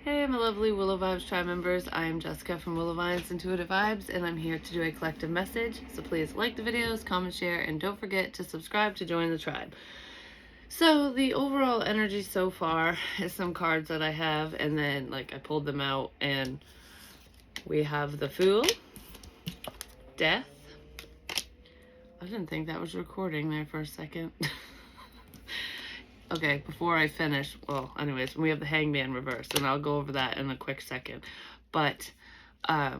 Hey, my lovely Willow Vibes tribe members. I am Jessica from Willow Vines Intuitive Vibes, and I'm here to do a collective message. So please like the videos, comment, share, and don't forget to subscribe to join the tribe. So the overall energy so far is some cards that I have, and then I pulled them out, and we have the Fool, Death. I didn't think that was recording there for a second. Okay, before I finish, well, anyways, we have the Hangman reverse, and I'll go over that in a quick second. But I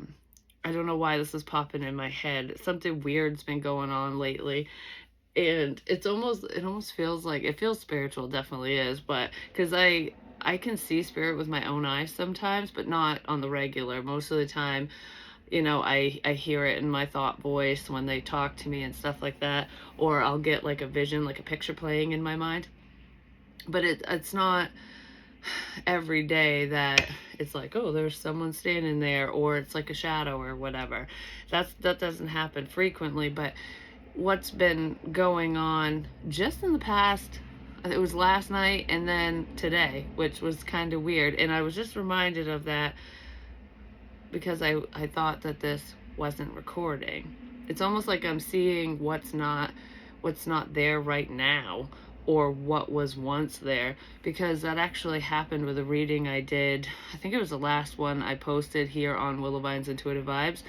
don't know why this is popping in my head. Something weird's been going on lately, and it almost feels like, it feels spiritual, definitely is, but because I can see spirit with my own eyes sometimes, but not on the regular. Most of the time, I hear it in my thought voice when they talk to me and stuff like that, or I'll get like a vision, like a picture playing in my mind. But it's not every day that it's like, oh, there's someone standing there, or it's like a shadow or whatever. That doesn't happen frequently. But what's been going on just in the past, it was last night and then today, which was kind of weird. And I was just reminded of that because I thought that this wasn't recording. It's almost like I'm seeing what's not there right now, or what was once there, because that actually happened with a reading I did. I think it was the last one I posted here on Willow Vine's Intuitive Vibes,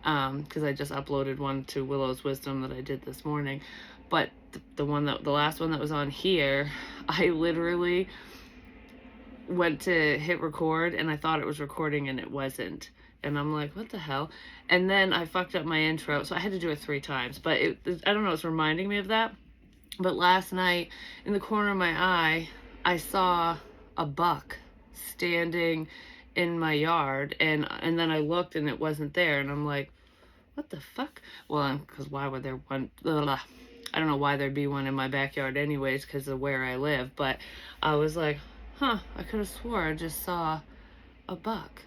because I just uploaded one to Willow's Wisdom that I did this morning. But the last one that was on here, I literally went to hit record and I thought it was recording and it wasn't. And I'm like, what the hell? And then I fucked up my intro, so I had to do it 3 times. But I don't know, it's reminding me of that. But last night, in the corner of my eye, I saw a buck standing in my yard, and then I looked and it wasn't there, and I'm like, what the fuck? Well, because why would there one? Ugh, I don't know why there'd be one in my backyard anyways, because of where I live. But I was like, huh, I could have swore I just saw a buck.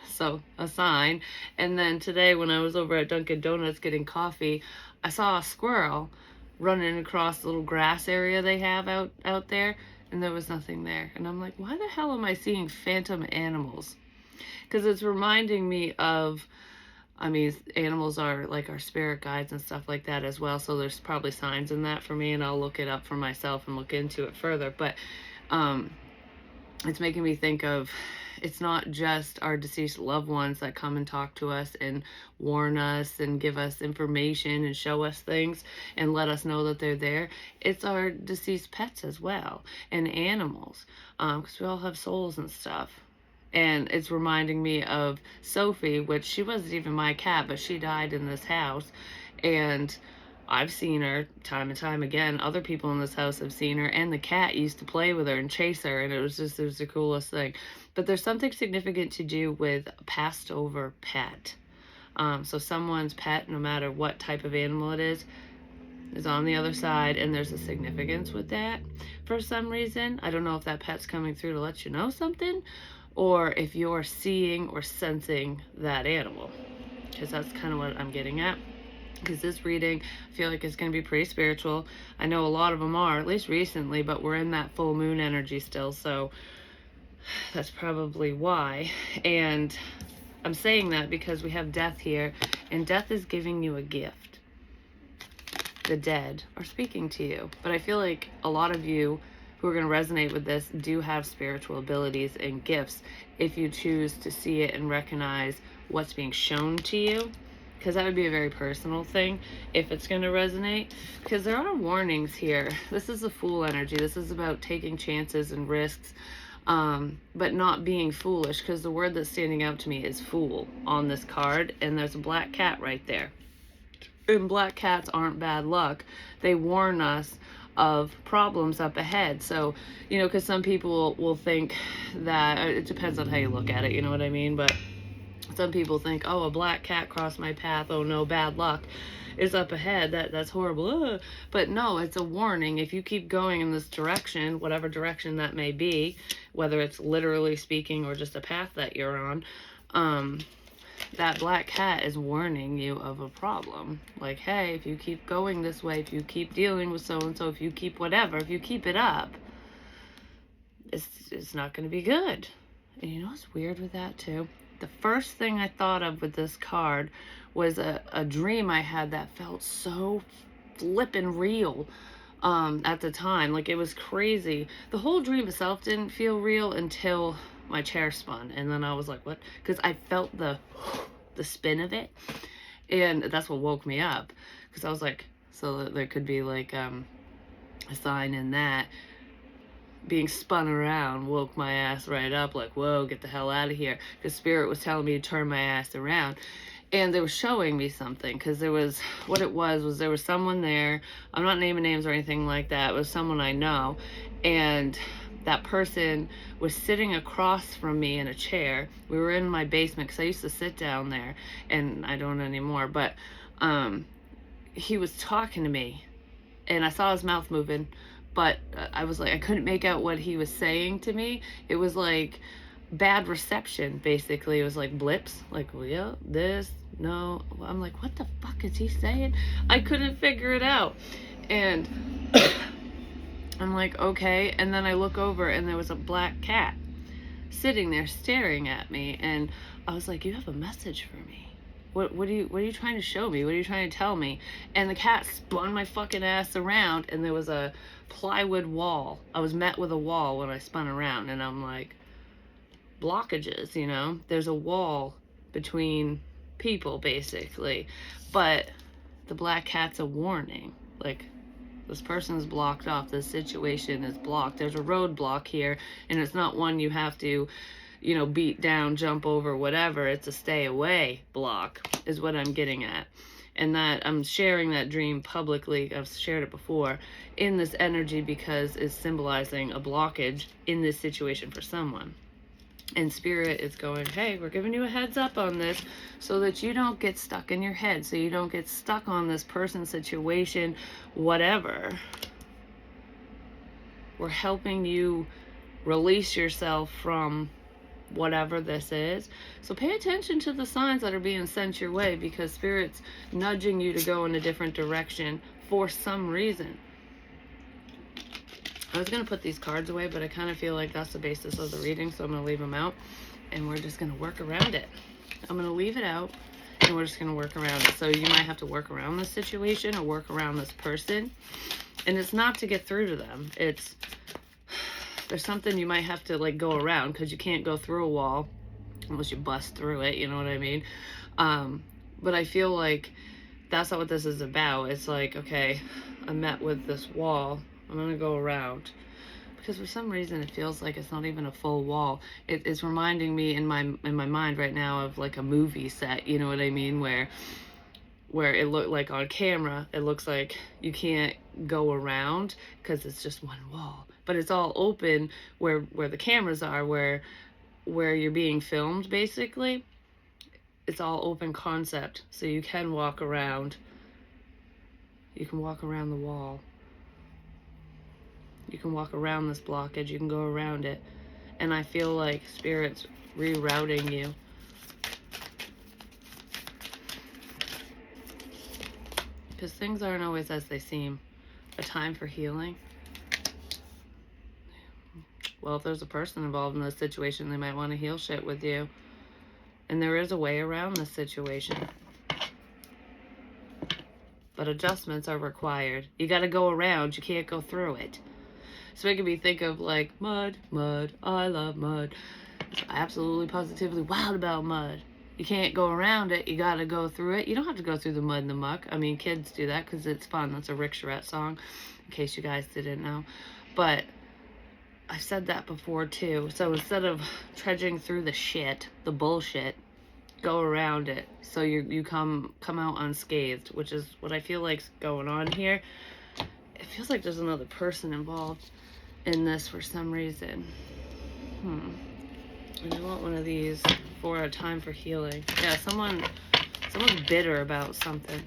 So, a sign. And then today, when I was over at Dunkin' Donuts getting coffee, I saw a squirrel running across the little grass area they have out there, and there was nothing there. And I'm like, why the hell am I seeing phantom animals? Because it's reminding me of, animals are like our spirit guides and stuff like that as well, so there's probably signs in that for me, and I'll look it up for myself and look into it further. But it's making me think of, it's not just our deceased loved ones that come and talk to us and warn us and give us information and show us things and let us know that they're there. It's our deceased pets as well, and animals, because we all have souls and stuff. And it's reminding me of Sophie, which she wasn't even my cat, but she died in this house. And I've seen her time and time again. Other people in this house have seen her, and the cat used to play with her and chase her, and it was the coolest thing. But there's something significant to do with a passed over pet. So someone's pet, no matter what type of animal it is on the other side, and there's a significance with that for some reason. I don't know if that pet's coming through to let you know something, or if you're seeing or sensing that animal, because that's kind of what I'm getting at. Because this reading, I feel like it's going to be pretty spiritual. I know a lot of them are, at least recently, but we're in that full moon energy still, so that's probably why. And I'm saying that because we have death here, and death is giving you a gift. The dead are speaking to you. But I feel like a lot of you who are going to resonate with this do have spiritual abilities and gifts if you choose to see it and recognize what's being shown to you. Because that would be a very personal thing if it's going to resonate. Because there are warnings here. This is the Fool energy. This is about taking chances and risks, but not being foolish. Because the word that's standing out to me is fool on this card. And there's a black cat right there. And black cats aren't bad luck. They warn us of problems up ahead. So, because some people will think that, it depends on how you look at it, you know what I mean? But some people think, oh, a black cat crossed my path, oh no, bad luck is up ahead, that's horrible. But no, it's a warning. If you keep going in this direction, whatever direction that may be, whether it's literally speaking or just a path that you're on, that black cat is warning you of a problem. Like, hey, if you keep going this way, if you keep dealing with so-and-so, if you keep whatever, if you keep it up, it's not going to be good. And you know what's weird with that too? The first thing I thought of with this card was a dream I had that felt so flippin' real at the time. Like, it was crazy. The whole dream itself didn't feel real until my chair spun. And then I was like, what? Because I felt the spin of it. And that's what woke me up. Because I was like, so there could be like a sign in that. Being spun around woke my ass right up, like, whoa, get the hell out of here. Because Spirit was telling me to turn my ass around. And they were showing me something, because there was, what it was there was someone there. I'm not naming names or anything like that. It was someone I know. And that person was sitting across from me in a chair. We were in my basement, because I used to sit down there, and I don't anymore. But he was talking to me, and I saw his mouth moving, but I was like, I couldn't make out what he was saying to me. It was like bad reception, basically. It was like blips, like, well, yeah, this, no. I'm like, what the fuck is he saying? I couldn't figure it out. And I'm like, okay. And then I look over, and there was a black cat sitting there staring at me. And I was like, you have a message for me. What are you trying to show me? What are you trying to tell me? And the cat spun my fucking ass around, and there was a plywood wall. I was met with a wall when I spun around, and I'm like, blockages, you know? There's a wall between people, basically. But the black cat's a warning. Like, this person's blocked off. This situation is blocked. There's a roadblock here, and it's not one you have to, you know, beat down, jump over, whatever. It's a stay away block, is what I'm getting at. And that I'm sharing that dream publicly. I've shared it before in this energy, because it's symbolizing a blockage in this situation for someone. And Spirit is going, hey, we're giving you a heads up on this so that you don't get stuck in your head, so you don't get stuck on this person, situation, whatever. We're helping you release yourself from whatever this is. So pay attention to the signs that are being sent your way, because Spirit's nudging you to go in a different direction for some reason. I was going to put these cards away, but I kind of feel like that's the basis of the reading, so I'm going to leave them out, and we're just going to work around it. I'm going to leave it out, and we're just going to work around it. So you might have to work around this situation or work around this person, and it's not to get through to them. There's something you might have to, like, go around, because you can't go through a wall unless you bust through it, you know what I mean? But I feel like that's not what this is about. It's like, okay, I'm met with this wall. I'm going to go around. Because for some reason it feels like it's not even a full wall. It's reminding me in my mind right now of like a movie set, you know what I mean? Where it looked like on camera, it looks like you can't go around because it's just one wall. But it's all open where the cameras are, where you're being filmed, basically. It's all open concept, so you can walk around. You can walk around the wall. You can walk around this blockage. You can go around it. And I feel like Spirit's rerouting you. Because things aren't always as they seem. A time for healing. Well, if there's a person involved in this situation, they might want to heal shit with you. And there is a way around this situation. But adjustments are required. You got to go around. You can't go through it. It's making me think of like mud, I love mud. It's absolutely positively wild about mud. You can't go around it, you gotta go through it. You don't have to go through the mud and the muck. I mean, kids do that because it's fun. That's a Rick Charette song, in case you guys didn't know. But I've said that before too. So instead of trudging through the shit, the bullshit, go around it so you come out unscathed, which is what I feel like's going on here. It feels like there's another person involved in this for some reason. And I want one of these for a time for healing. Yeah, someone's bitter about something.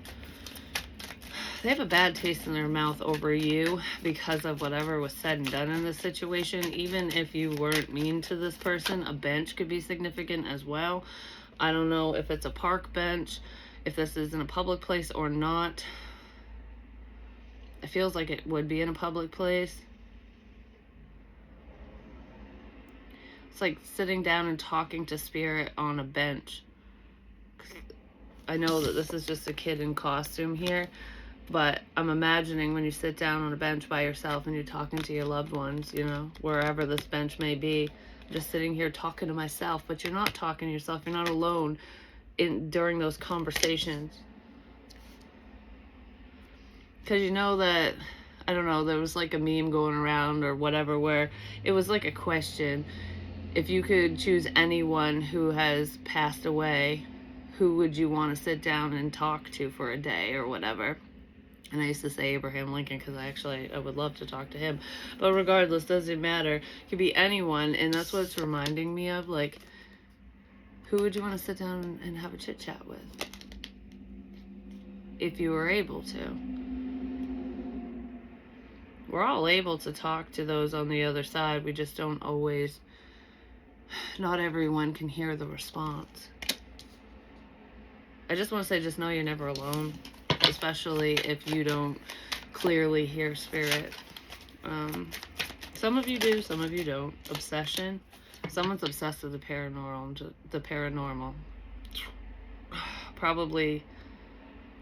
They have a bad taste in their mouth over you because of whatever was said and done in this situation. Even if you weren't mean to this person, a bench could be significant as well. I don't know if it's a park bench, if this is in a public place or not. It feels like it would be in a public place. It's like sitting down and talking to spirit on a bench. I know that this is just a kid in costume here, but I'm imagining when you sit down on a bench by yourself and you're talking to your loved ones, you know, wherever this bench may be. I'm just sitting here talking to myself, but you're not talking to yourself. You're not alone during those conversations. Because you know that, I don't know, there was like a meme going around or whatever where it was like a question. If you could choose anyone who has passed away, who would you want to sit down and talk to for a day or whatever? And I used to say Abraham Lincoln because I would love to talk to him. But regardless, doesn't matter. It could be anyone, and that's what it's reminding me of. Like, who would you want to sit down and have a chit chat with? If you were able to. We're all able to talk to those on the other side. We just don't always, not everyone can hear the response. I just want to say, just know you're never alone, especially if you don't clearly hear spirit. Some of you do, some of you don't. Obsession. Someone's obsessed with the paranormal. Probably,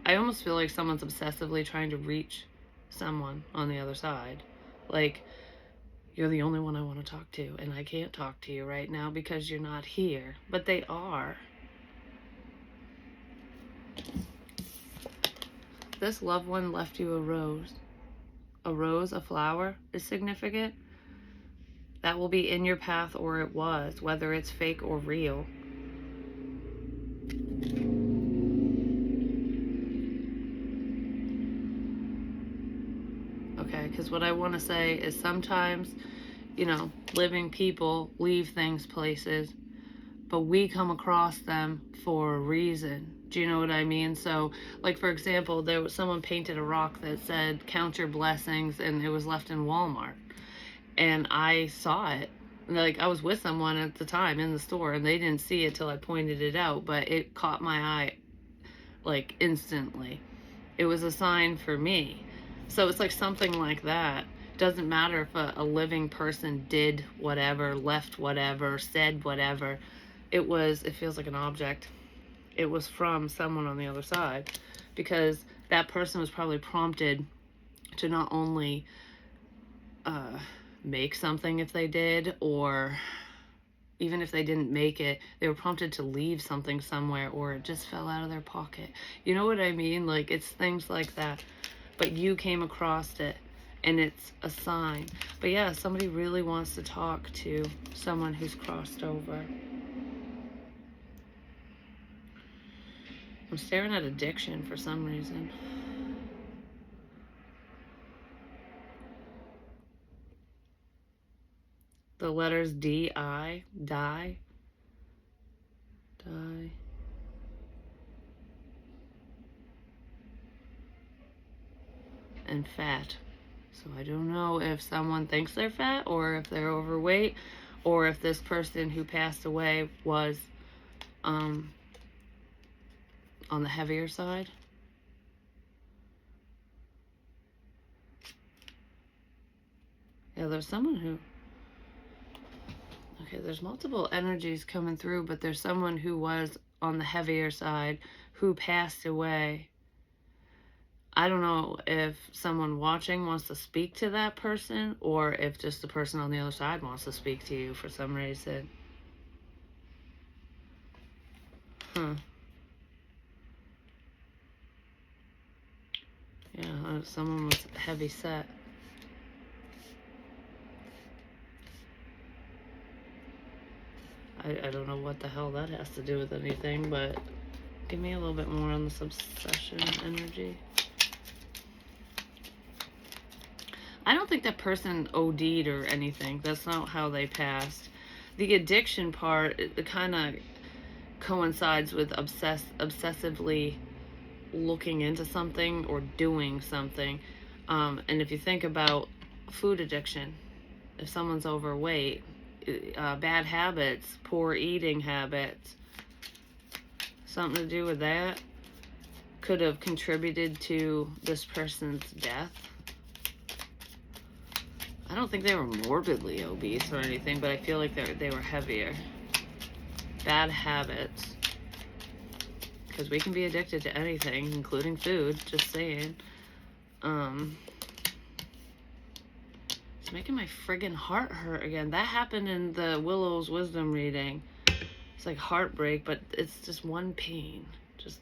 I almost feel like someone's obsessively trying to reach someone on the other side. Like, you're the only one I want to talk to, and I can't talk to you right now because you're not here. But they are. This loved one left you a rose. A rose, a flower, is significant. That will be in your path, or it was, whether it's fake or real. Okay, because what I want to say is sometimes, you know, living people leave things places, but we come across them for a reason. Do you know what I mean? So, like, for example, there was someone painted a rock that said, "Count your blessings," and it was left in Walmart. And I saw it. Like, I was with someone at the time in the store, and they didn't see it till I pointed it out, but it caught my eye, like, instantly. It was a sign for me. So it's like something like that. Doesn't matter if a living person did whatever, left whatever, said whatever. It feels like an object. It was from someone on the other side, because that person was probably prompted to not only make something if they did, or even if they didn't make it, they were prompted to leave something somewhere, or it just fell out of their pocket. You know what I mean? Like, it's things like that. But you came across it, and it's a sign. But yeah, somebody really wants to talk to someone who's crossed over. I'm staring at addiction for some reason. The letters D-I, die, and fat. So I don't know if someone thinks they're fat, or if they're overweight, or if this person who passed away was on the heavier side. Yeah, there's someone who... Okay, there's multiple energies coming through, but there's someone who was on the heavier side who passed away. I don't know if someone watching wants to speak to that person, or if just the person on the other side wants to speak to you for some reason. Yeah, someone was heavy set. I don't know what the hell that has to do with anything, but give me a little bit more on this obsession energy. I don't think that person OD'd or anything. That's not how they passed. The addiction part, it kind of coincides with obsessively looking into something or doing something. And if you think about food addiction, if someone's overweight, bad habits, poor eating habits, something to do with that could have contributed to this person's death. I don't think they were morbidly obese or anything, but I feel like they were heavier. Bad habits. Because we can be addicted to anything, including food, just saying. It's making my friggin' heart hurt again. That happened in the Willow's wisdom reading. It's like heartbreak, but it's just one pain. Just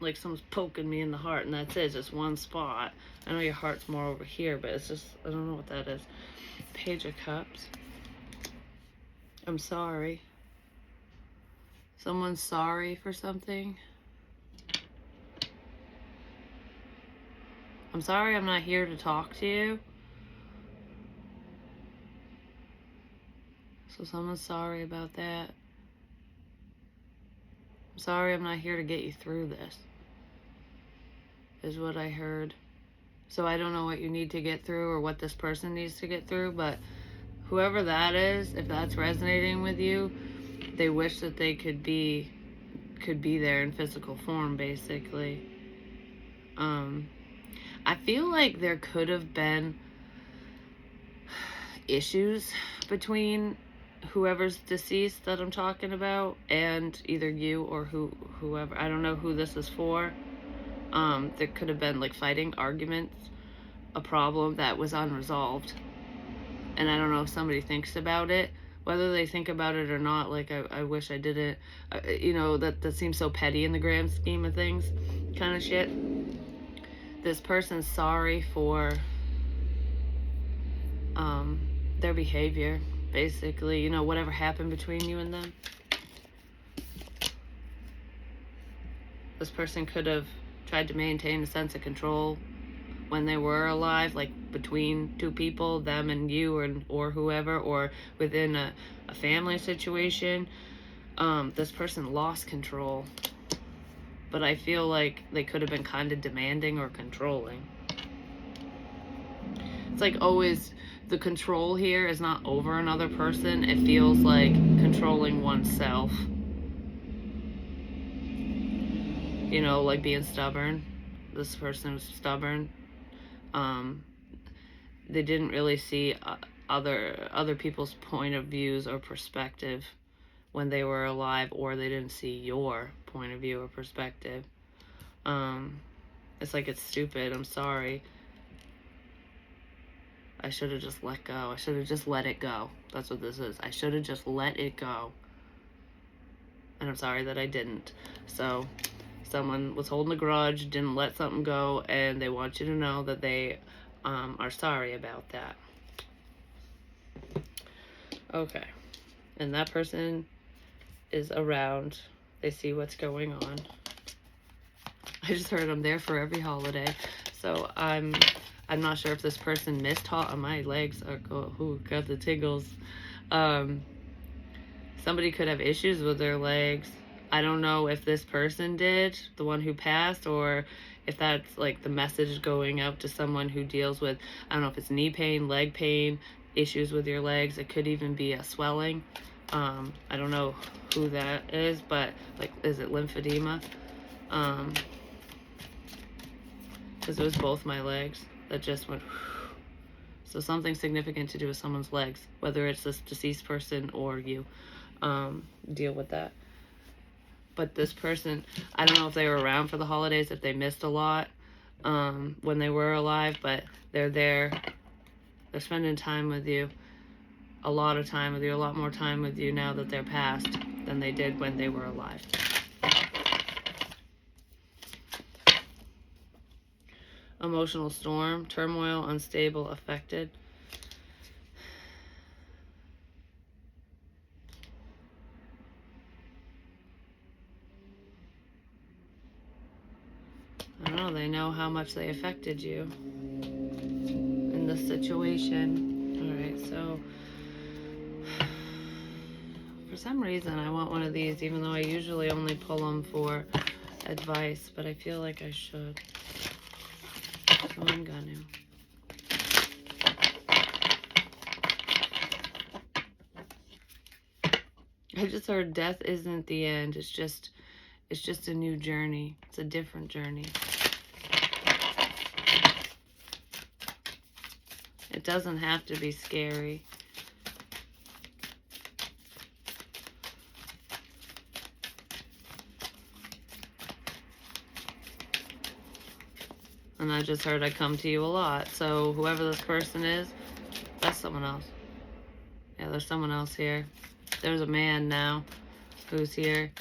like someone's poking me in the heart, and that's it. It's just one spot. I know your heart's more over here, but it's just, I don't know what that is. Page of Cups. I'm sorry. Someone's sorry for something. I'm sorry I'm not here to talk to you. So someone's sorry about that. I'm sorry I'm not here to get you through this, is what I heard. So I don't know what you need to get through or what this person needs to get through, but whoever that is, if that's resonating with you, they wish that they could be there in physical form, basically. I feel like there could have been issues between whoever's deceased that I'm talking about and either you or whoever. I don't know who this is for. There could have been like fighting, arguments, a problem that was unresolved. And I don't know if somebody thinks about it. Whether they think about it or not, like I wish I didn't, that seems so petty in the grand scheme of things, kind of shit. This person's sorry for their behavior, basically, whatever happened between you and them. This person could have tried to maintain a sense of control when they were alive, like between two people, them and you, or whoever, or within a family situation. This person lost control, but I feel like they could have been kind of demanding or controlling. It's like always, the control here is not over another person. It feels like controlling oneself. Like being stubborn. This person was stubborn. They didn't really see other people's point of views or perspective when they were alive, or they didn't see your point of view or perspective. It's like, it's stupid. I'm sorry. I should have just let go. I should have just let it go. That's what this is. I should have just let it go. And I'm sorry that I didn't. So someone was holding a grudge, didn't let something go, and they want you to know that they are sorry about that. Okay. And that person is around. They see what's going on. I just heard I'm there for every holiday. So I'm not sure if this person missed my legs are got the tingles. Somebody could have issues with their legs. I don't know if this person did, the one who passed, or if that's like the message going out to someone who deals with, I don't know if it's knee pain, leg pain, issues with your legs. It could even be a swelling. I don't know who that is, but like, is it lymphedema? Because it was both my legs that just went. So something significant to do with someone's legs, whether it's this deceased person or you, deal with that. But this person, I don't know if they were around for the holidays, if they missed a lot when they were alive, but they're there. They're spending time with you, a lot of time with you, a lot more time with you now that they're passed than they did when they were alive. Emotional storm, turmoil, unstable, affected. I don't know, they know how much they affected you in this situation. Alright, so for some reason I want one of these, even though I usually only pull them for advice, but I feel like I should. So I'm gonna. I just heard death isn't the end. It's just a new journey. It's a different journey. It doesn't have to be scary. And I just heard I come to you a lot. So whoever this person is, that's someone else. Yeah, there's someone else here. There's a man now who's here.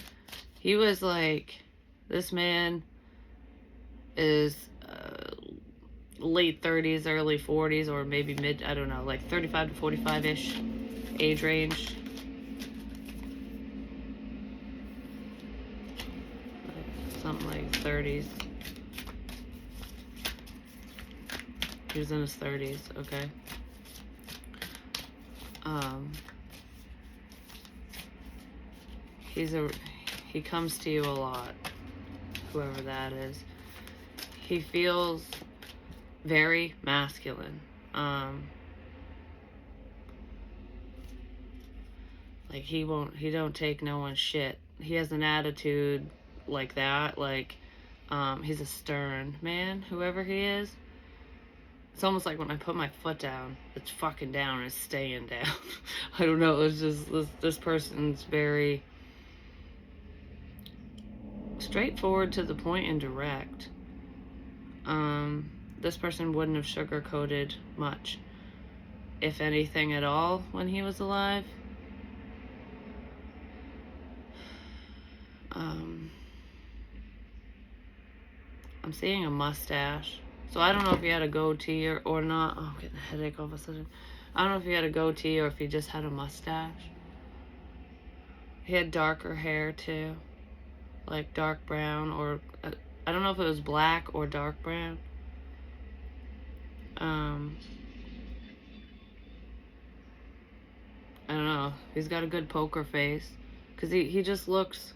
He was like, this man is late 30s, early 40s, or maybe mid, I don't know, like 35 to 45-ish age range. Something like 30s. He was in his 30s, okay. He comes to you a lot, whoever that is. He feels very masculine. Like he don't take no one's shit. He has an attitude like that, like he's a stern man, whoever he is. It's almost like when I put my foot down, it's fucking down and it's staying down. I don't know, it's just this person's very straightforward, to the point, and direct. This person wouldn't have sugarcoated much, if anything at all, when he was alive. I'm seeing a mustache. So I don't know if he had a goatee or not. Oh, I'm getting a headache all of a sudden. I don't know if he had a goatee or if he just had a mustache. He had darker hair too. Like dark brown, or I don't know if it was black or dark brown. I don't know. He's got a good poker face. Because he just looks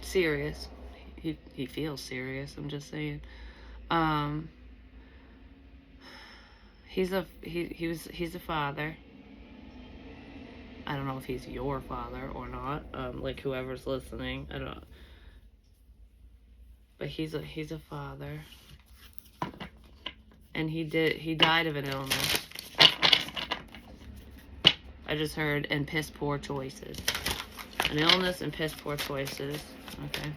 serious. He feels serious, I'm just saying. He's a father. I don't know if he's your father or not. Like whoever's listening, I don't know. But he's a father. And he died of an illness. I just heard, and piss poor choices. An illness and piss poor choices. Okay.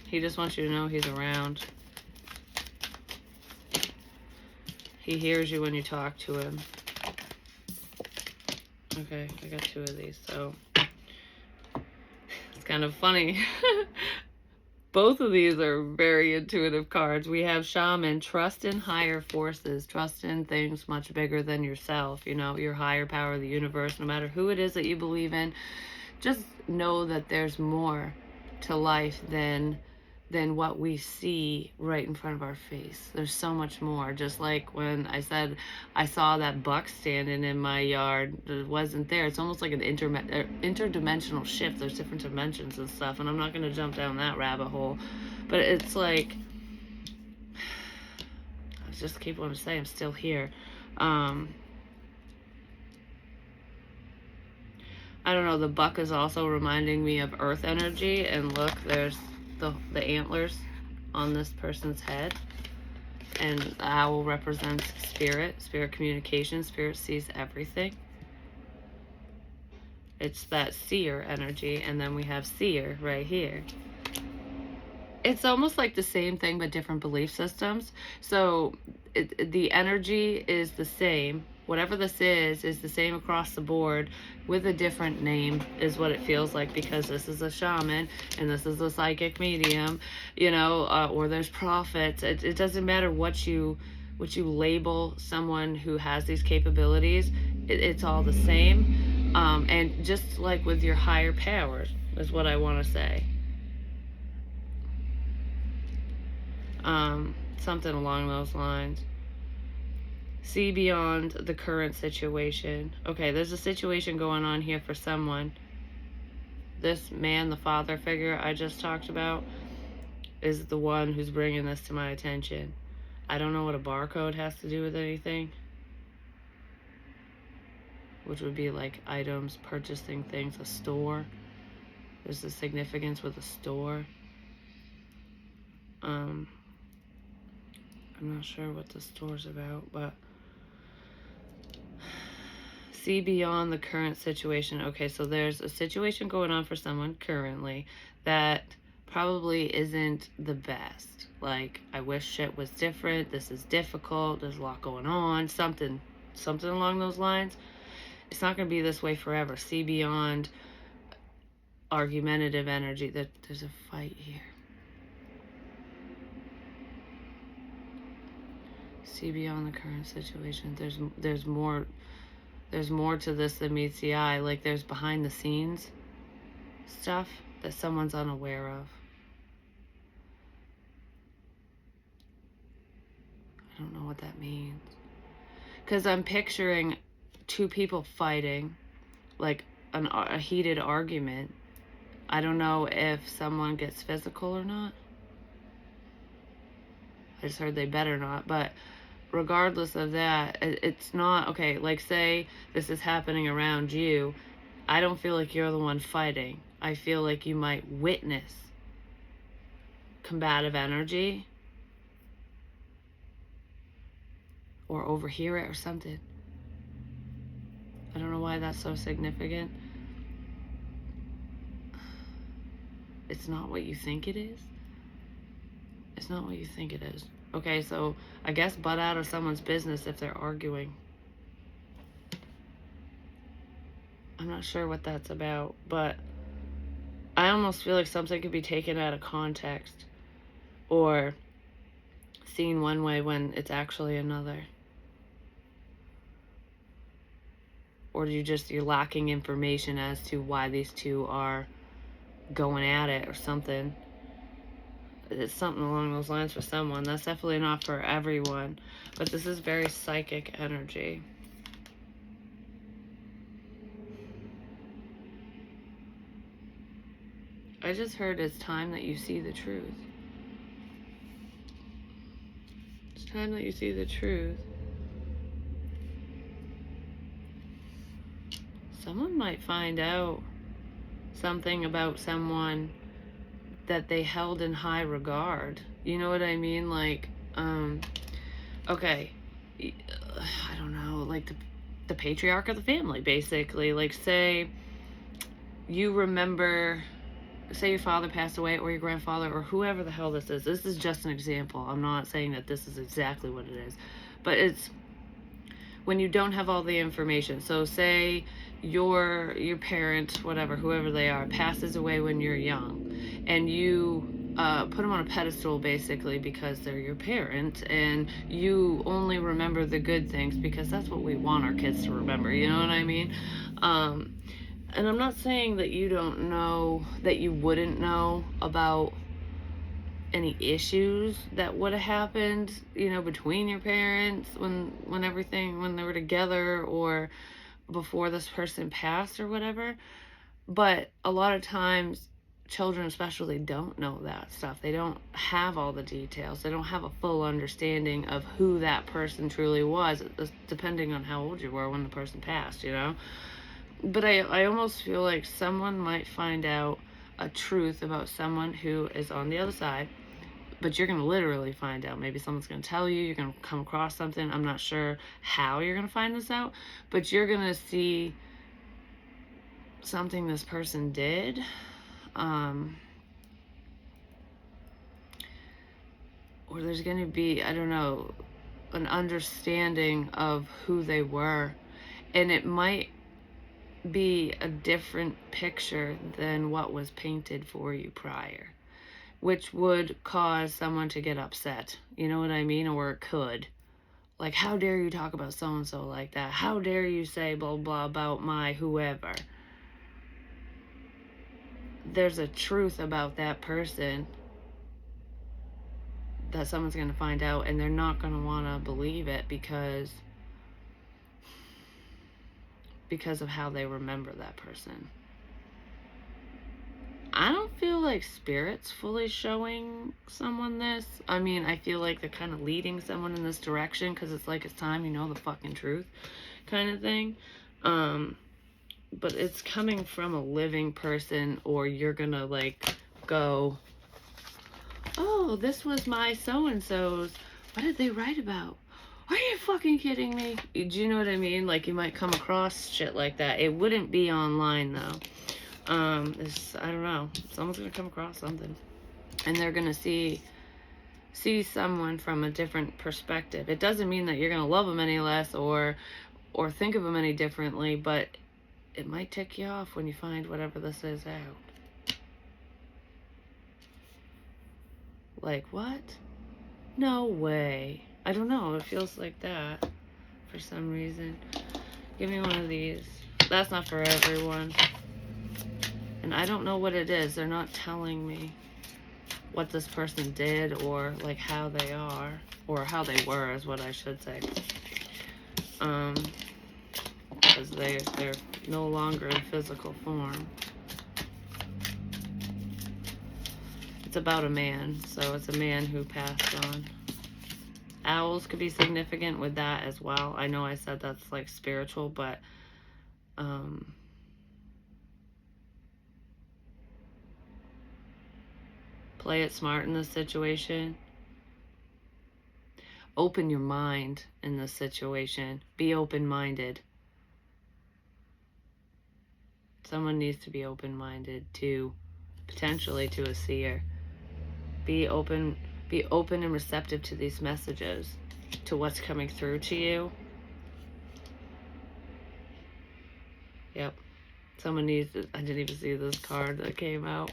He just wants you to know he's around. He hears you when you talk to him. Okay, I got 2 of these, so it's kind of funny. Both of these are very intuitive cards. We have Shaman, trust in higher forces, trust in things much bigger than yourself, you know, your higher power of the universe. No matter who it is that you believe in, just know that there's more to life than what we see right in front of our face. There's so much more. Just like when I said I saw that buck standing in my yard, it wasn't there. It's almost like an interdimensional shift. There's different dimensions and stuff, and I'm not going to jump down that rabbit hole. But it's like, I just keep wanting to say I'm still here. I don't know, the buck is also reminding me of earth energy, and look, there's the antlers on this person's head, and the owl represents spirit communication. Spirit sees everything. It's that seer energy, and then we have seer right here. It's almost like the same thing but different belief systems. So the energy is the same. Whatever this is the same across the board with a different name, is what it feels like, because this is a shaman and this is a psychic medium, you know, or there's prophets. It doesn't matter what you label someone who has these capabilities. It's all the same. And just like with your higher powers is what I want to say. Something along those lines. See beyond the current situation. Okay, there's a situation going on here for someone. This man, the father figure I just talked about, is the one who's bringing this to my attention. I don't know what a barcode has to do with anything, which would be like items, purchasing things, a store. There's a significance with a store. I'm not sure what the store's about, but see beyond the current situation. Okay, so there's a situation going on for someone currently that probably isn't the best. Like, I wish shit was different. This is difficult. There's a lot going on. Something along those lines. It's not going to be this way forever. See beyond argumentative energy. That there's a fight here. See beyond the current situation. There's more. There's more to this than meets the eye. Like, there's behind the scenes stuff that someone's unaware of. I don't know what that means. Because I'm picturing two people fighting, like a heated argument. I don't know if someone gets physical or not. I just heard they better not. But regardless of that, it's not, okay, like, say this is happening around you. I don't feel like you're the one fighting. I feel like you might witness combative energy or overhear it or something. I don't know why that's so significant. It's not what you think it is. It's not what you think it is. Okay, so I guess butt out of someone's business if they're arguing. I'm not sure what that's about, but I almost feel like something could be taken out of context or seen one way when it's actually another. Or you're lacking information as to why these two are going at it or something. It's something along those lines for someone. That's definitely not for everyone. But this is very psychic energy. I just heard it's time that you see the truth. It's time that you see the truth. Someone might find out something about someone that they held in high regard. You know what I mean? Like, okay, I don't know, like the patriarch of the family, basically. Like, say you remember, say your father passed away or your grandfather or whoever the hell this is. This is just an example. I'm not saying that this is exactly what it is, but it's when you don't have all the information. So say your parent, whatever, whoever they are, passes away when you're young, and you put them on a pedestal basically because they're your parent, and you only remember the good things because that's what we want our kids to remember. You know what I mean? And I'm not saying that you don't know, that you wouldn't know about any issues that would have happened, you know, between your parents when they were together or before this person passed or whatever. But a lot of times children especially don't know that stuff. They don't have all the details. They don't have a full understanding of who that person truly was, depending on how old you were when the person passed, you know. But I almost feel like someone might find out a truth about someone who is on the other side, but you're going to literally find out. Maybe someone's going to tell you, you're going to come across something. I'm not sure how you're going to find this out, but you're going to see something this person did. Or there's going to be, I don't know, an understanding of who they were. And it might be a different picture than what was painted for you prior, which would cause someone to get upset. You know what I mean? Or it could. Like, how dare you talk about so-and-so like that? How dare you say blah, blah about my whoever? There's a truth about that person that someone's going to find out, and they're not going to want to believe it because of how they remember that person. I don't feel like Spirit's fully showing someone this. I mean, I feel like they're kind of leading someone in this direction because it's like it's time you know the fucking truth kind of thing. But it's coming from a living person, or you're gonna like go, oh, this was my so-and-so's. what did they write about? Are you fucking kidding me? Do you know what I mean? Like, you might come across shit like that. It wouldn't be online, though. I don't know. Someone's gonna come across something, and they're gonna see someone from a different perspective. It doesn't mean that you're gonna love them any less or think of them any differently, but it might tick you off when you find whatever this is out. Like, what? No way. I don't know. It feels like that for some reason. Give me one of these. That's not for everyone. And I don't know what it is. They're not telling me what this person did or like how they are, or how they were is what I should say. Because they're no longer in physical form. It's about a man, so it's a man who passed on. Owls could be significant with that as well. I know I said that's like spiritual, but play it smart in this situation. Open your mind in this situation. Be open-minded. Someone needs to be open-minded to, potentially, to a seer. Be open and receptive to these messages, to what's coming through to you. Yep. Someone needs to, I didn't even see this card that came out.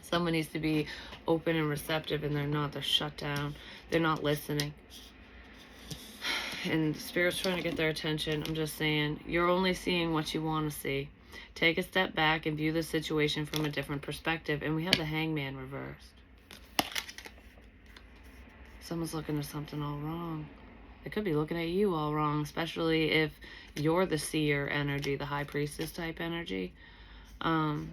Someone needs to be open and receptive, and they're not. They're shut down. They're not listening. And Spirit's trying to get their attention. I'm just saying, you're only seeing what you want to see. Take a step back and view the situation from a different perspective. And we have the Hangman reversed. Someone's looking at something all wrong. They could be looking at you all wrong, especially if you're the seer energy, the high priestess type energy. Because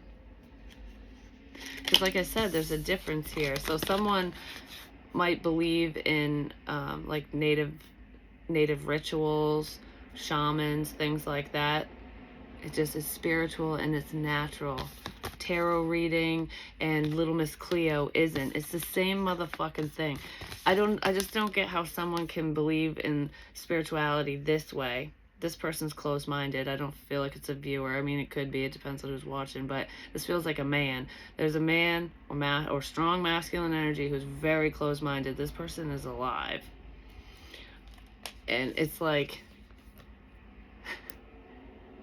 like I said, there's a difference here. So someone might believe in like native rituals, shamans, things like that. It just is spiritual and it's natural. Tarot reading and Little Miss Cleo isn't. It's the same motherfucking thing. I just don't get how someone can believe in spirituality this way. This person's closed-minded. I don't feel like it's a viewer. I mean, it could be. It depends on who's watching. But this feels like a man. There's a man or strong masculine energy who's very closed-minded. This person is alive. And it's like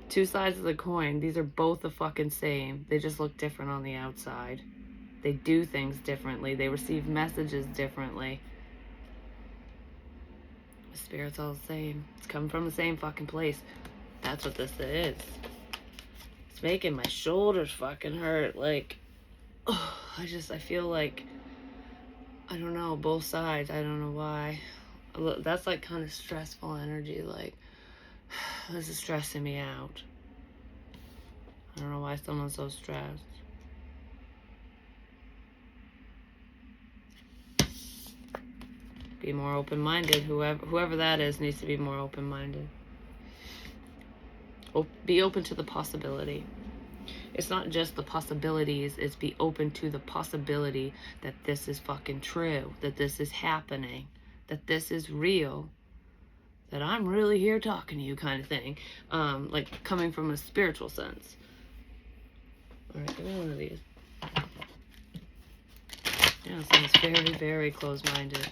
two sides of the coin. These are both the fucking same. They just look different on the outside. They do things differently. They receive messages differently. The spirit's all the same. It's coming from the same fucking place. That's what this is. It's making my shoulders fucking hurt. Like, oh, I feel like, I don't know, both sides. I don't know why. That's like kind of stressful energy. Like, this is stressing me out. I don't know why someone's so stressed. Be more open-minded. Whoever that is needs to be more open-minded. Be open to the possibility. It's not just the possibilities, it's be open to the possibility that this is fucking true, that this is happening, that this is real, that I'm really here talking to you kind of thing. Like coming from a spiritual sense. Alright, give me one of these. Yeah, someone's very, very close-minded.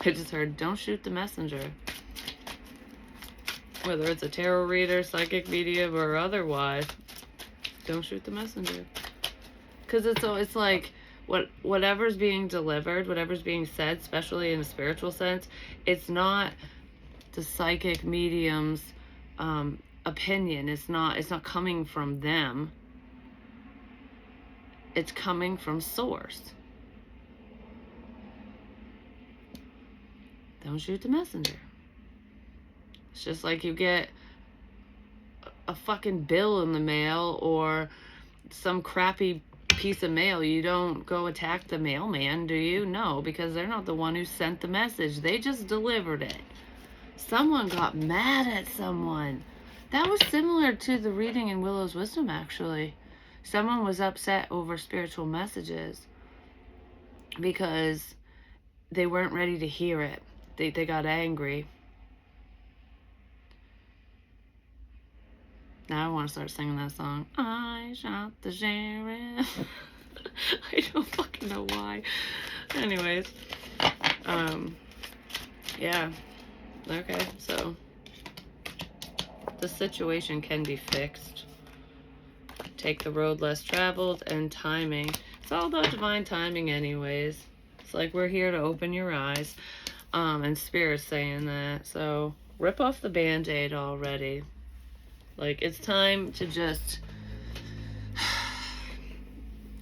I just heard, don't shoot the messenger. Whether it's a tarot reader, psychic medium, or otherwise, don't shoot the messenger. Because it's like, whatever's being delivered, whatever's being said, especially in a spiritual sense, it's not the psychic medium's opinion. It's not coming from them. It's coming from source. Don't shoot the messenger. It's just like you get a fucking bill in the mail or some crappy piece of mail. You don't go attack the mailman, do you? No, because they're not the one who sent the message. They just delivered it. Someone got mad at someone. That was similar to the reading in Willow's Wisdom, actually. Someone was upset over spiritual messages because they weren't ready to hear it. They got angry. Now I want to start singing that song. I shot the sheriff. I don't fucking know why. Anyways. Yeah. Okay, so the situation can be fixed. Take the road less traveled and timing. It's all about divine timing anyways. It's like we're here to open your eyes. And Spirit's saying that. So rip off the Band-Aid already. Like, it's time to just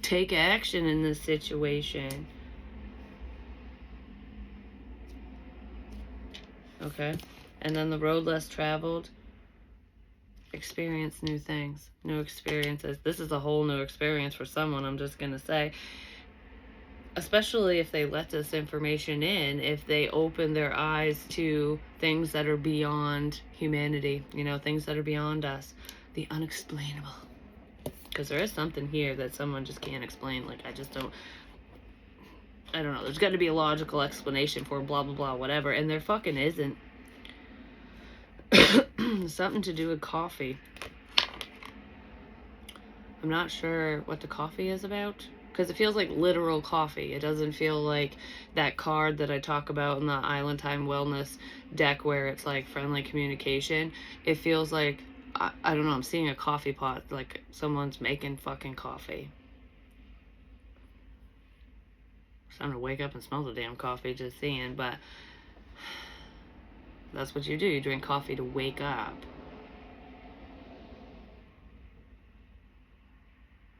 take action in this situation. Okay? And then the road less traveled. Experience new things, new experiences. This is a whole new experience for someone, I'm just going to say. Especially if they let this information in, if they open their eyes to things that are beyond humanity, you know, things that are beyond us. The unexplainable. Because there is something here that someone just can't explain. Like, I don't know. There's got to be a logical explanation for blah, blah, blah, whatever. And there fucking isn't. Something to do with coffee. I'm not sure what the coffee is about. Because it feels like literal coffee. It doesn't feel like that card that I talk about in the Island Time Wellness deck where it's like friendly communication. It feels like, I don't know, I'm seeing a coffee pot. Like someone's making fucking coffee. It's time to wake up and smell the damn coffee, just saying. But that's what you do. You drink coffee to wake up.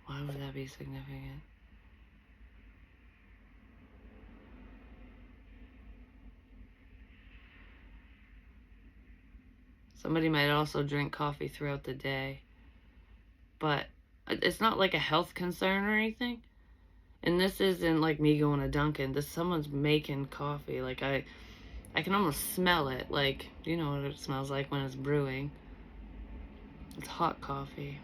Why would that be significant? Somebody might also drink coffee throughout the day. But it's not like a health concern or anything. And this isn't like me going to Dunkin'. Someone's making coffee. Like, I can almost smell it. Like, you know what it smells like when it's brewing. It's hot coffee.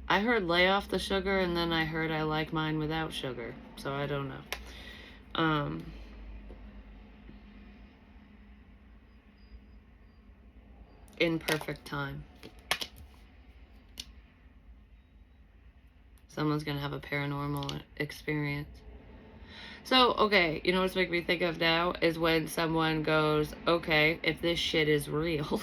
I heard lay off the sugar, and then I heard I like mine without sugar. So I don't know. In perfect time. Someone's gonna have a paranormal experience. So, okay, you know what's making me think of now is when someone goes, okay, if this shit is real,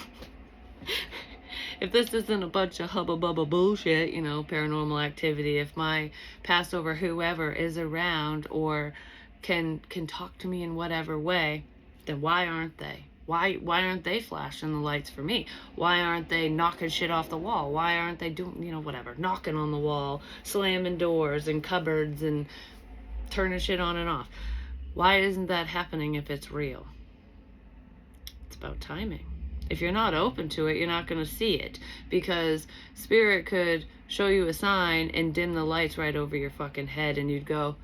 if this isn't a bunch of hubba bubba bullshit, you know, paranormal activity, if my Passover whoever is around or can talk to me in whatever way, then why aren't they? Why aren't they flashing the lights for me? Why aren't they knocking shit off the wall? Why aren't they doing, you know, whatever, knocking on the wall, slamming doors and cupboards and turning shit on and off? Why isn't that happening if it's real? It's about timing. If you're not open to it, you're not going to see it, because Spirit could show you a sign and dim the lights right over your fucking head, and you'd go,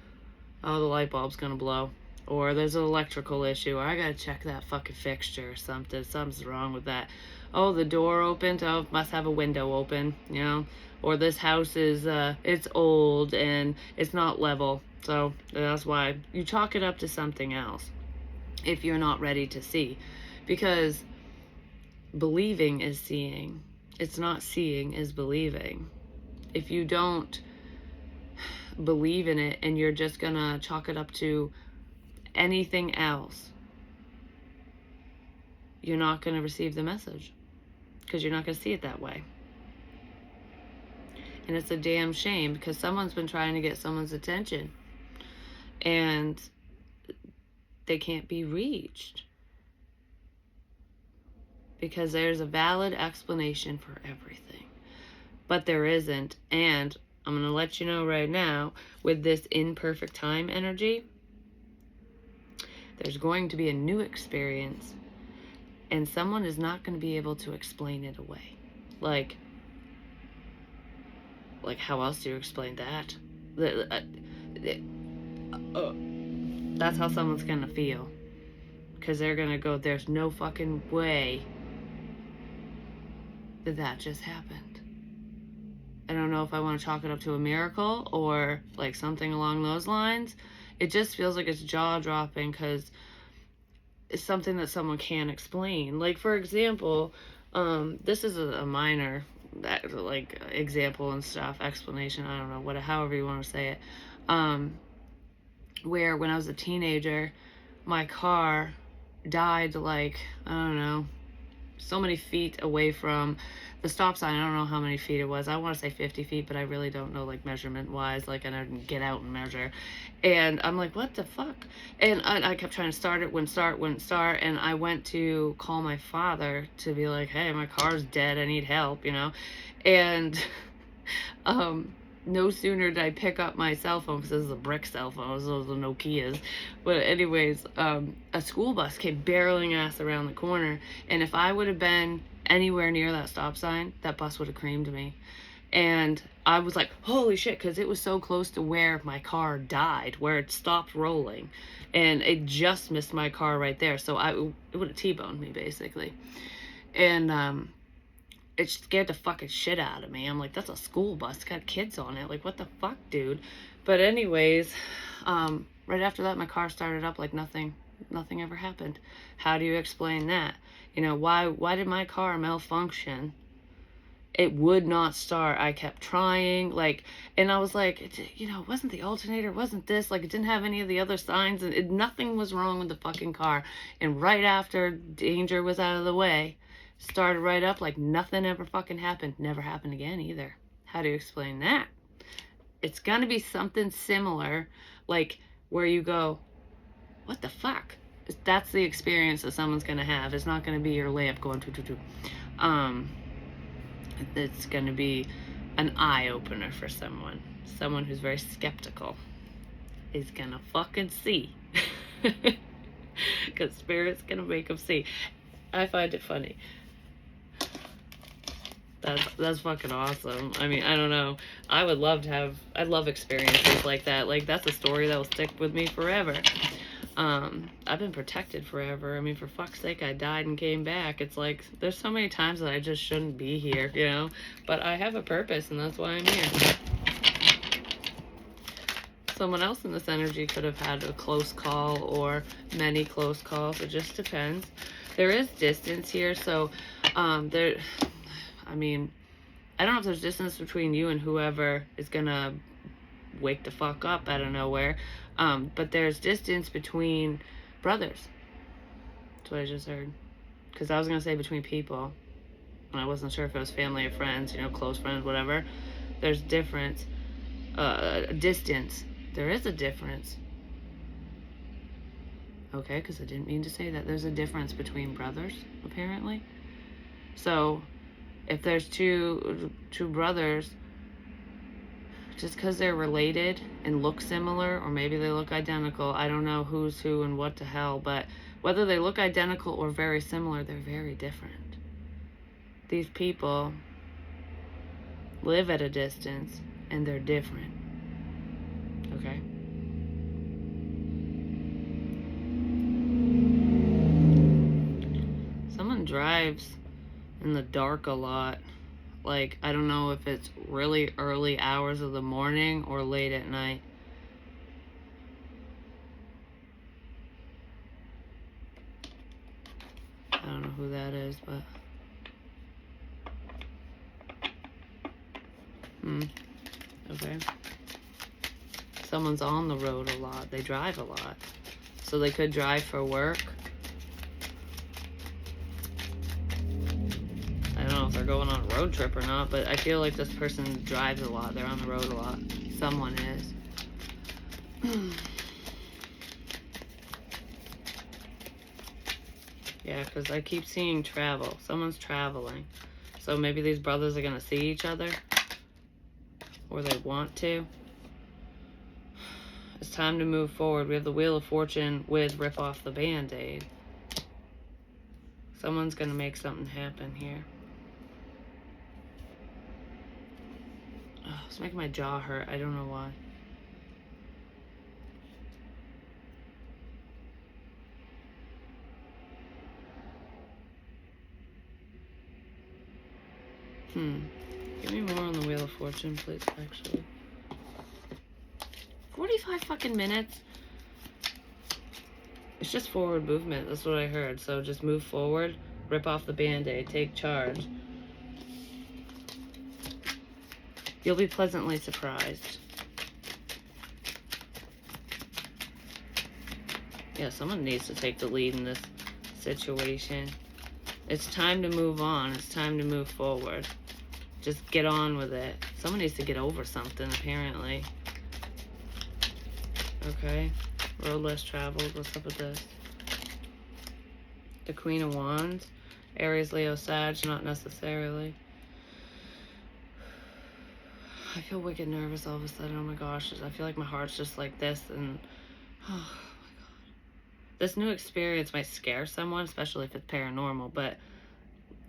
oh, the light bulb's going to blow. Or there's an electrical issue, or I gotta check that fucking fixture or something. Something's wrong with that. Oh, the door opened. Oh, must have a window open, you know. Or this house is, it's old and it's not level. So that's why you chalk it up to something else if you're not ready to see. Because believing is seeing. It's not seeing is believing. If you don't believe in it and you're just gonna chalk it up to anything else, you're not going to receive the message, because you're not going to see it that way. And it's a damn shame, because someone's been trying to get someone's attention and they can't be reached because there's a valid explanation for everything, but there isn't. And I'm going to let you know right now, with this imperfect time energy, there's going to be a new experience, and someone is not going to be able to explain it away. Like how else do you explain that? That's how someone's going to feel. because they're gonna go, there's no fucking way that just happened. I don't know if I want to chalk it up to a miracle or like something along those lines. It just feels like it's jaw-dropping because it's something that someone can't explain. Like, for example, this is a minor like example and stuff, explanation, I don't know, however you want to say it. Where when I was a teenager, my car died like, I don't know, so many feet away from the stop sign. I don't know how many feet it was. I want to say 50 feet, but I really don't know, like, measurement wise. Like, I didn't get out and measure. And I'm like, what the fuck? And I kept trying to start it, wouldn't start. And I went to call my father to be like, hey, my car's dead. I need help, you know? And no sooner did I pick up my cell phone, because this is a brick cell phone, those are Nokias. But anyways, a school bus came barreling ass around the corner, and if I would have been anywhere near that stop sign, that bus would have creamed me. And I was like, holy shit, because it was so close to where my car died, where it stopped rolling, and it just missed my car right there. So it would have T-boned me, basically. And it scared the fucking shit out of me. I'm like, that's a school bus. It's got kids on it. Like, what the fuck, dude? But anyways, right after that, my car started up like nothing ever happened. How do you explain that? You know, why did my car malfunction? It would not start. I kept trying, like, and I was like, you know, it wasn't the alternator, it wasn't this, like, it didn't have any of the other signs, and nothing was wrong with the fucking car. And right after danger was out of the way, started right up like nothing ever fucking happened. Never happened again either. How do you explain that? It's gonna be something similar, like where you go, what the fuck? That's the experience that someone's gonna have. It's not gonna be your lamp going to. It's gonna be an eye opener for someone. Someone who's very skeptical is gonna fucking see. Because spirit's gonna make them see. I find it funny. That's fucking awesome. I mean, I don't know. I love experiences like that. Like, that's a story that will stick with me forever. I've been protected forever. I mean, for fuck's sake, I died and came back. It's like, there's so many times that I just shouldn't be here, you know? But I have a purpose, and that's why I'm here. Someone else in this energy could have had a close call or many close calls. It just depends. There is distance here, so I mean, I don't know if there's distance between you and whoever is gonna wake the fuck up out of nowhere, but there's distance between brothers. That's what I just heard. Because I was gonna say between people, and I wasn't sure if it was family or friends, you know, close friends, whatever. There's difference, distance. There is a difference. Okay, because I didn't mean to say that. There's a difference between brothers, apparently. So, if there's two brothers, just because they're related and look similar, or maybe they look identical, I don't know who's who and what the hell, but whether they look identical or very similar, they're very different. These people live at a distance, and they're different. Okay? Someone drives in the dark a lot. Like, I don't know if it's really early hours of the morning or late at night. I don't know who that is, but okay. Someone's on the road a lot. They drive a lot. So they could drive for work. I don't know if they're going on a road trip or not, but I feel like this person drives a lot. They're on the road a lot. Someone is. Yeah, because I keep seeing travel. Someone's traveling. So maybe these brothers are going to see each other. Or they want to. It's time to move forward. We have the Wheel of Fortune with rip off the Band-Aid. Someone's going to make something happen here. Oh, it's making my jaw hurt. I don't know why. Give me more on the Wheel of Fortune, please, actually. 45 fucking minutes? It's just forward movement. That's what I heard. So just move forward, rip off the Band-Aid, take charge. You'll be pleasantly surprised. Yeah, someone needs to take the lead in this situation. It's time to move on. It's time to move forward. Just get on with it. Someone needs to get over something, apparently. Okay. Road less traveled. What's up with this? The Queen of Wands. Aries, Leo, Sag, not necessarily. I feel wicked nervous all of a sudden. Oh my gosh. I feel like my heart's just like this. And oh my god. This new experience might scare someone, especially if it's paranormal. But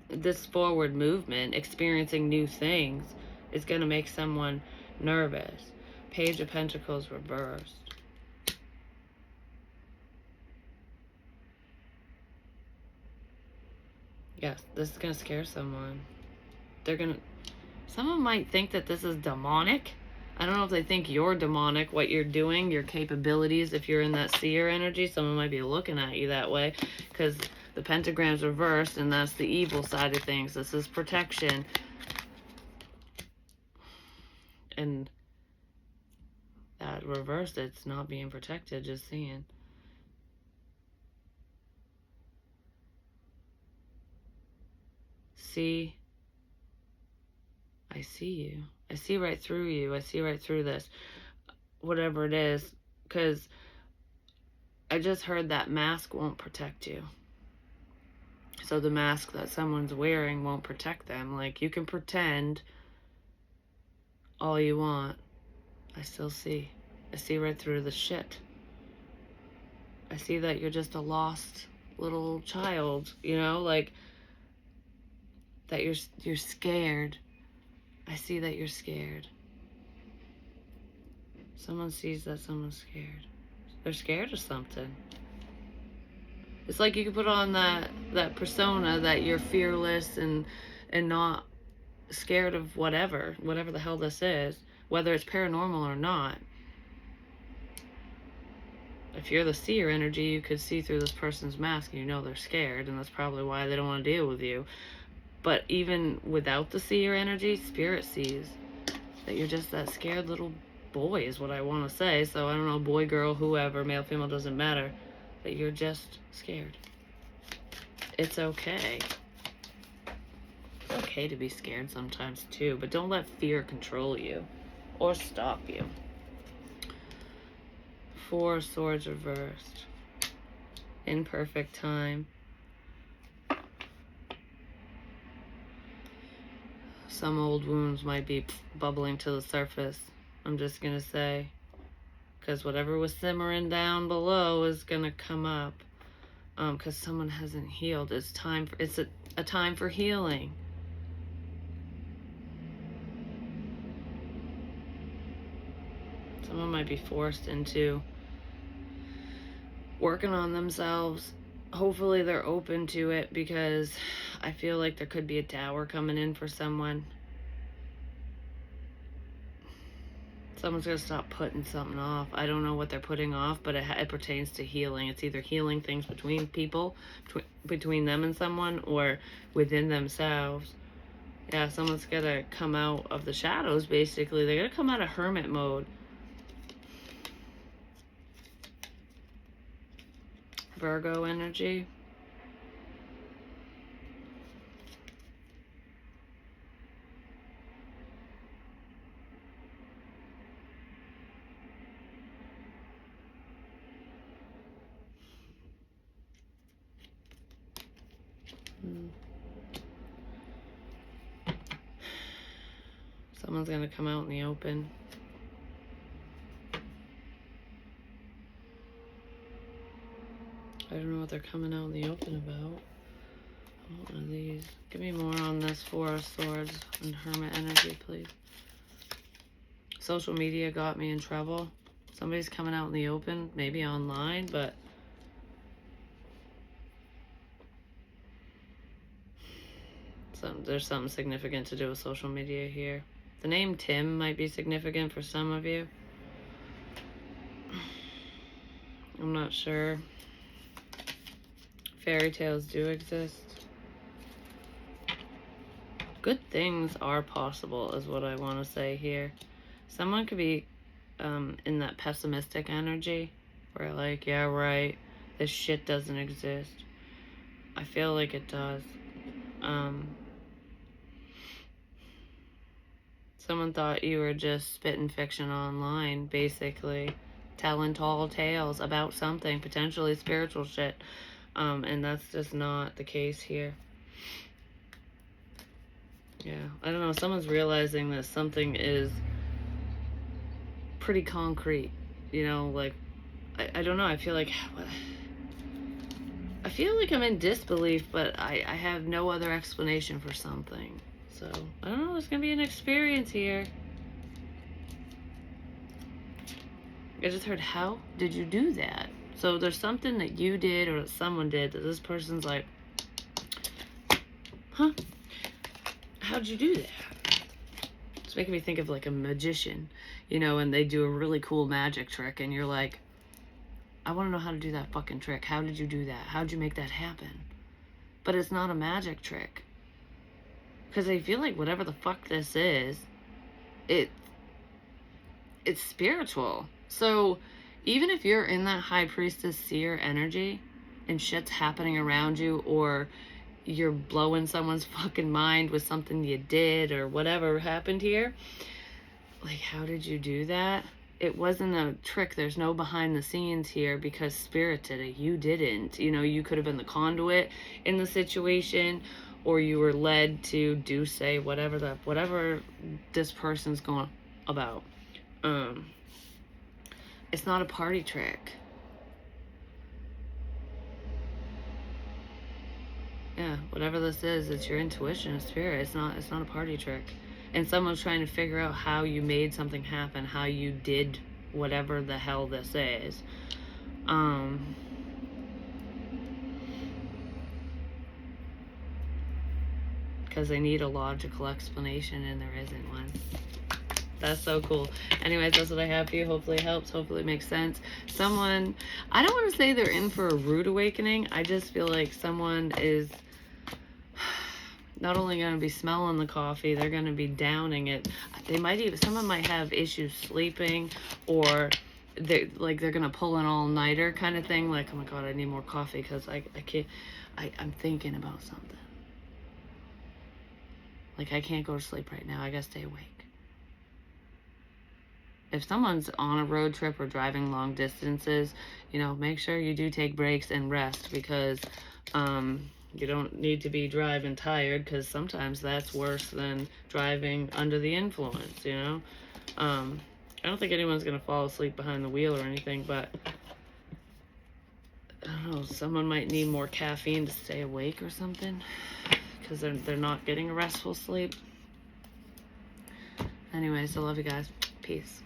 this forward movement, experiencing new things, is going to make someone nervous. Page of Pentacles reversed. Yes, this is going to scare someone. Someone might think that this is demonic. I don't know if they think you're demonic, what you're doing, your capabilities. If you're in that seer energy, someone might be looking at you that way, because the pentagram's reversed, and that's the evil side of things. This is protection. And that reversed, it's not being protected, just seeing. See, I see you. I see right through you. I see right through this, whatever it is, because I just heard that mask won't protect you. So the mask that someone's wearing won't protect them. Like, you can pretend all you want. I still see. I see right through the shit. I see that you're just a lost little child, you know, like that you're scared. I see that you're scared. Someone sees that someone's scared. They're scared of something. It's like you could put on that persona that you're fearless and not scared of whatever the hell this is, whether it's paranormal or not. If you're the seer energy, you could see through this person's mask and you know they're scared, and that's probably why they don't want to deal with you. But even without the seer energy, spirit sees that you're just that scared little boy, is what I want to say. So I don't know, boy, girl, whoever, male, female, doesn't matter. That you're just scared. It's okay. It's okay to be scared sometimes too, but don't let fear control you or stop you. 4 Swords reversed. In perfect time. Some old wounds might be bubbling to the surface. I'm just going to say. Because whatever was simmering down below is going to come up. Because someone hasn't healed. It's a time for healing. Someone might be forced into working on themselves. Hopefully they're open to it, because I feel like there could be a tower coming in for someone. Someone's going to stop putting something off. I don't know what they're putting off, but it pertains to healing. It's either healing things between people, between them and someone, or within themselves. Yeah, someone's going to come out of the shadows, basically. They're going to come out of hermit mode. Virgo energy. Someone's going to come out in the open. I don't know what they're coming out in the open about. What are these? Give me more on this 4 of Swords and Hermit energy, please. Social media got me in trouble. Somebody's coming out in the open, maybe online, but there's something significant to do with social media here. The name Tim might be significant for some of you. I'm not sure. Fairy tales do exist. Good things are possible is what I want to say here. Someone could be in that pessimistic energy where like, yeah, right, this shit doesn't exist. I feel like it does. Someone thought you were just spitting fiction online, basically, telling tall tales about something, potentially spiritual shit, and that's just not the case here. Yeah, I don't know, someone's realizing that something is pretty concrete, you know, like, I don't know, I feel like I'm in disbelief, but I have no other explanation for something. So, I don't know, there's gonna be an experience here. I just heard, how did you do that? So there's something that you did or that someone did that this person's like, huh? How'd you do that? It's making me think of like a magician, you know, and they do a really cool magic trick and you're like, I want to know how to do that fucking trick. How did you do that? How'd you make that happen? But it's not a magic trick. Because I feel like whatever the fuck this is, it's spiritual. So even if you're in that high priestess seer energy and shit's happening around you, or you're blowing someone's fucking mind with something you did or whatever happened here, like, how did you do that? It wasn't a trick. There's no behind the scenes here because spirit did it. You didn't. You know, you could have been the conduit in the situation, or you were led to do, say, whatever this person's going about. It's not a party trick. Yeah, whatever this is, it's your intuition, it's spirit. It's not a party trick. And someone's trying to figure out how you made something happen, how you did whatever the hell this is. Because they need a logical explanation and there isn't one. That's so cool. Anyways, that's what I have for you. Hopefully it helps. Hopefully it makes sense. Someone, I don't want to say they're in for a rude awakening. I just feel like someone is not only going to be smelling the coffee, they're going to be downing it. They might even, someone might have issues sleeping, or they're going to pull an all-nighter kind of thing. Like, oh my God, I need more coffee because I can't, I'm thinking about something. Like, I can't go to sleep right now. I got to stay awake. If someone's on a road trip or driving long distances, you know, make sure you do take breaks and rest, because you don't need to be driving tired, because sometimes that's worse than driving under the influence, you know. I don't think anyone's going to fall asleep behind the wheel or anything, but I don't know, someone might need more caffeine to stay awake or something, because they're not getting a restful sleep. Anyways, I love you guys. Peace.